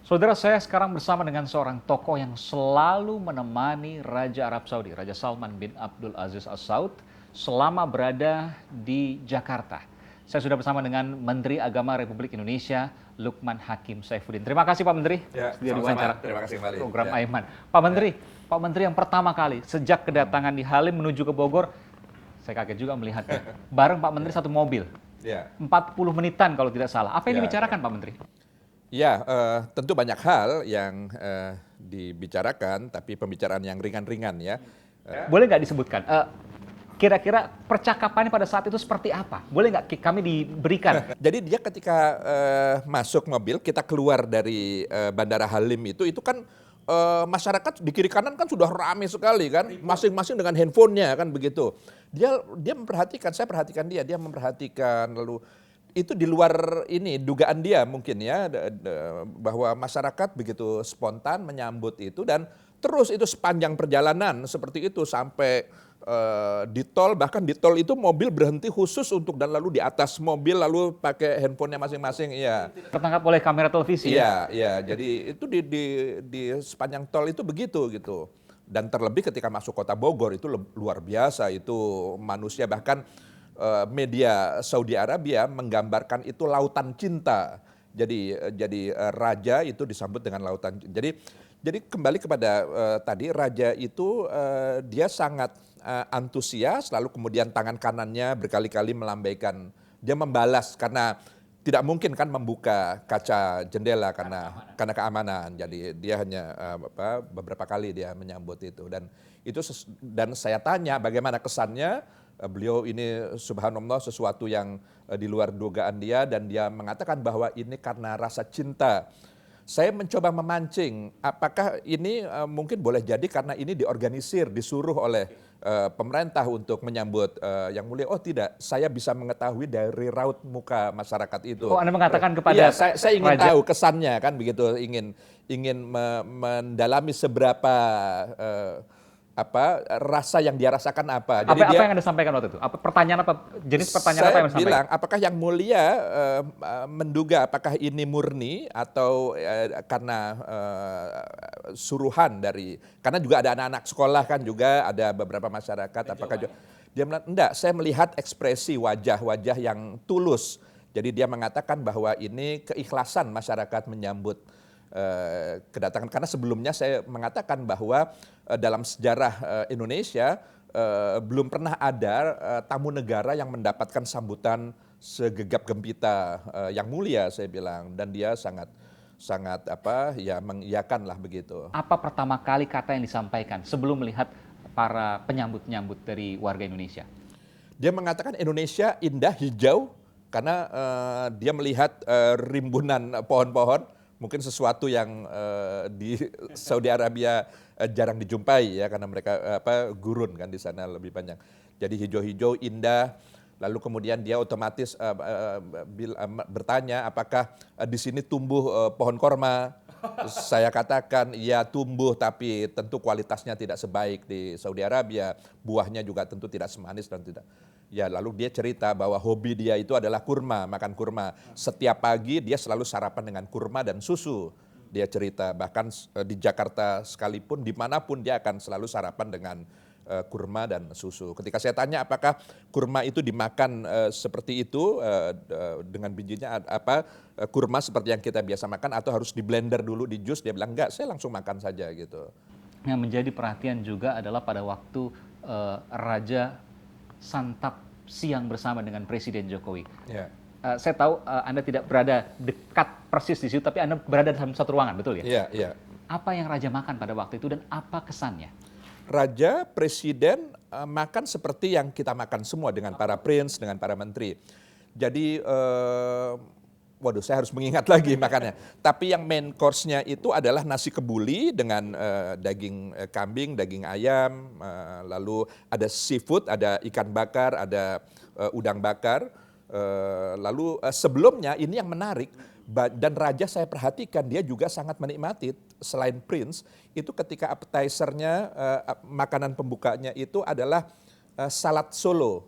Saudara, saya sekarang bersama dengan seorang tokoh yang selalu menemani Raja Arab Saudi, Raja Salman bin Abdul Aziz Al Saud, selama berada di Jakarta. Saya sudah bersama dengan Menteri Agama Republik Indonesia, Lukman Hakim Saifuddin. Terima kasih Pak Menteri, Ya, sudah sama-sama. diwawancara Terima kasih kembali. program Ya. Aiman. Pak Menteri yang pertama kali sejak kedatangan di Halim menuju ke Bogor, saya kaget juga melihatnya. Bareng Pak Menteri satu mobil, Ya, 40 menitan kalau tidak salah. Apa yang Ya. dibicarakan Pak Menteri? ya tentu banyak hal yang dibicarakan, tapi pembicaraan yang ringan-ringan ya. Boleh nggak disebutkan? Kira-kira percakapannya pada saat itu seperti apa? Boleh nggak kami diberikan? Jadi dia ketika masuk mobil, kita keluar dari Bandara Halim itu kan masyarakat di kiri kanan kan sudah ramai sekali kan, masing-masing dengan handphonenya kan begitu. Dia memperhatikan, saya perhatikan dia memperhatikan, lalu itu di luar ini dugaan dia mungkin ya, bahwa masyarakat begitu spontan menyambut itu dan terus itu sepanjang perjalanan seperti itu sampai di tol, bahkan di tol itu mobil berhenti khusus untuk dan lalu di atas mobil lalu pakai handphonenya masing-masing, iya. Tertangkap oleh kamera televisi ya? Iya, iya. Jadi itu di sepanjang tol itu begitu gitu. Dan terlebih ketika masuk kota Bogor itu luar biasa, itu manusia bahkan media Saudi Arabia menggambarkan itu lautan cinta. Jadi raja itu disambut dengan lautan. Jadi kembali kepada tadi raja itu dia sangat antusias, lalu kemudian tangan kanannya berkali-kali melambaikan, dia membalas karena tidak mungkin kan membuka kaca jendela karena keamanan. Jadi dia hanya beberapa kali dia menyambut itu dan saya tanya bagaimana kesannya. Beliau ini subhanallah sesuatu yang di luar dugaan dia dan dia mengatakan bahwa ini karena rasa cinta. Saya mencoba memancing, apakah ini mungkin boleh jadi karena ini diorganisir, disuruh oleh pemerintah untuk menyambut Yang Mulia. Oh tidak, saya bisa mengetahui dari raut muka masyarakat itu. Oh, Anda mengatakan kepada Iya, saya ingin raja. tahu kesannya kan begitu, ingin mendalami seberapa rasa yang dia rasakan apa. Jadi Apa yang Anda sampaikan waktu itu? Pertanyaan apa? Jenis pertanyaan apa yang Anda saya bilang, sampaikan? apakah Yang Mulia menduga apakah ini murni atau karena suruhan dari, karena juga ada anak-anak sekolah kan juga, ada beberapa masyarakat, apakah juga, dia bilang, enggak, saya melihat ekspresi wajah-wajah yang tulus. Jadi dia mengatakan bahwa ini keikhlasan masyarakat menyambut kedatangan, karena sebelumnya saya mengatakan bahwa dalam sejarah Indonesia belum pernah ada tamu negara yang mendapatkan sambutan segegap gempita Yang Mulia, saya bilang, dan dia sangat mengiyakan lah begitu. Apa pertama kali kata yang disampaikan sebelum melihat para penyambut-penyambut dari warga Indonesia? Dia mengatakan Indonesia indah, hijau, karena dia melihat rimbunan pohon-pohon, mungkin sesuatu yang di Saudi Arabia jarang dijumpai ya, karena mereka gurun kan di sana lebih banyak. Jadi hijau-hijau indah. Lalu kemudian dia otomatis bertanya apakah di sini tumbuh pohon korma. Saya katakan ya tumbuh, tapi tentu kualitasnya tidak sebaik di Saudi Arabia. Buahnya juga tentu tidak semanis dan tidak. Ya, lalu dia cerita bahwa hobi dia itu adalah kurma, makan kurma. Setiap pagi dia selalu sarapan dengan kurma dan susu. Dia cerita bahkan di Jakarta sekalipun, dimanapun dia akan selalu sarapan dengan kurma dan susu. Ketika saya tanya apakah kurma itu dimakan seperti itu dengan bijinya, kurma seperti yang kita biasa makan atau harus di blender dulu, di jus, dia bilang enggak, saya langsung makan saja gitu. Yang menjadi perhatian juga adalah pada waktu Raja santap siang bersama dengan Presiden Jokowi. Ya. Saya tahu Anda tidak berada dekat persis di situ, tapi Anda berada dalam satu ruangan, betul ya? Iya, iya. Apa yang Raja makan pada waktu itu dan apa kesannya? Raja, presiden makan seperti yang kita makan semua dengan para prince, dengan para menteri. Jadi, waduh, saya harus mengingat lagi makannya. Tapi yang main course-nya itu adalah nasi kebuli dengan daging kambing, daging ayam, lalu ada seafood, ada ikan bakar, ada udang bakar. Lalu sebelumnya ini yang menarik, dan Raja saya perhatikan dia juga sangat menikmati, selain Prince, itu ketika appetizer-nya, makanan pembukanya itu adalah salad Solo.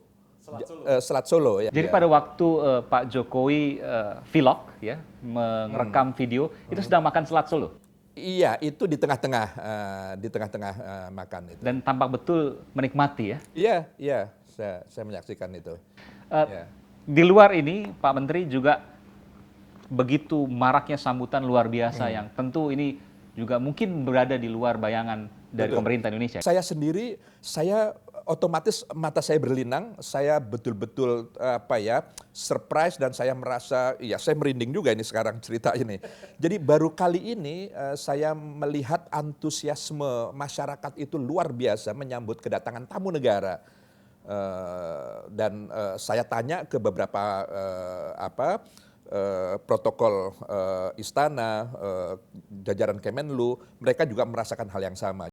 Selat Solo ya. Jadi Ya. pada waktu Pak Jokowi vlog ya, merekam video, itu sedang makan selat Solo Iya, itu di tengah-tengah makan itu. dan tampak betul menikmati ya. Iya, iya, saya menyaksikan itu. Eh, Ya. Di luar ini Pak Menteri juga begitu maraknya sambutan luar biasa yang tentu ini juga mungkin berada di luar bayangan dari Betul. pemerintah Indonesia. Saya sendiri, saya otomatis mata saya berlinang, saya betul-betul surprise dan saya merasa, ya saya merinding juga ini sekarang cerita ini. Jadi baru kali ini saya melihat antusiasme masyarakat itu luar biasa menyambut kedatangan tamu negara. Dan saya tanya ke beberapa protokol istana, jajaran Kemenlu, mereka juga merasakan hal yang sama.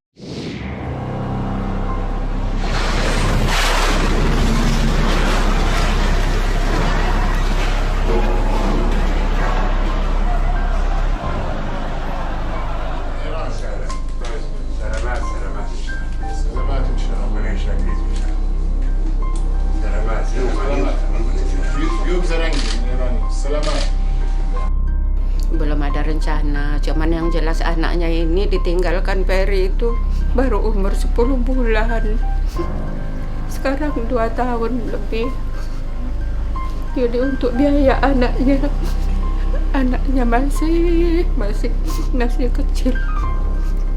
سلامات سلامات ان شاء الله سلامات ان شاء الله ربنا يشافيك ان شاء الله سلامات سلامات Yuk Zarangi, selamat. Belum ada rencana, cuman yang jelas anaknya ini ditinggalkan Peri itu baru umur 10 bulan. Sekarang 2 tahun lebih. Jadi untuk biaya anaknya masih kecil,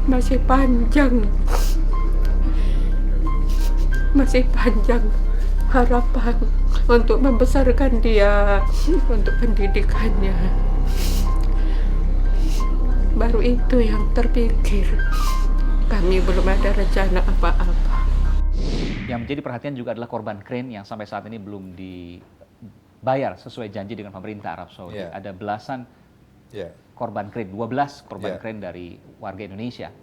masih panjang harapan untuk membesarkan dia, untuk pendidikannya. Baru itu yang terpikir. Kami belum ada rencana apa-apa. Yang menjadi perhatian juga adalah korban krain yang sampai saat ini belum dibayar sesuai janji dengan pemerintah Arab Saudi. Yeah. Ada belasan Yeah. korban krain, 12 korban Yeah. krain dari warga Indonesia.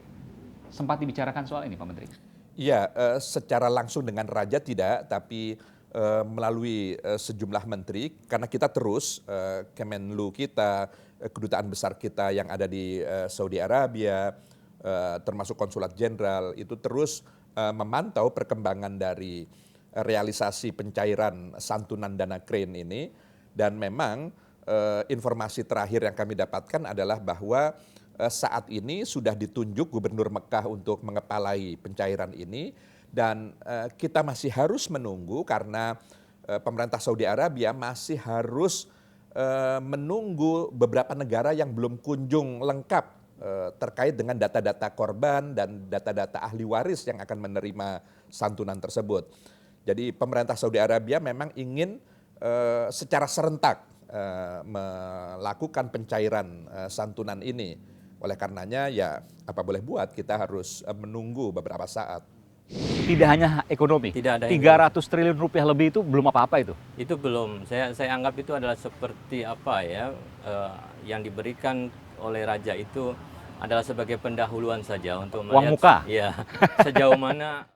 Sempat dibicarakan soal ini Pak Menteri? Iya, secara langsung dengan Raja tidak, tapi melalui sejumlah menteri, karena kita terus, Kemenlu kita, kedutaan besar kita yang ada di Saudi Arabia, termasuk konsulat jenderal, itu terus memantau perkembangan dari realisasi pencairan santunan dana krain ini, dan memang informasi terakhir yang kami dapatkan adalah bahwa saat ini sudah ditunjuk Gubernur Mekah untuk mengepalai pencairan ini, dan kita masih harus menunggu karena pemerintah Saudi Arabia masih harus menunggu beberapa negara yang belum kunjung lengkap terkait dengan data-data korban dan data-data ahli waris yang akan menerima santunan tersebut. Jadi pemerintah Saudi Arabia memang ingin secara serentak melakukan pencairan santunan ini. Oleh karenanya ya apa boleh buat, kita harus menunggu beberapa saat. Tidak hanya ekonomi, Tidak ada 300 triliun rupiah lebih itu belum apa-apa itu. Itu belum. Saya anggap itu adalah seperti apa ya, yang diberikan oleh raja itu adalah sebagai pendahuluan saja untuk Uang melihat muka. ya sejauh mana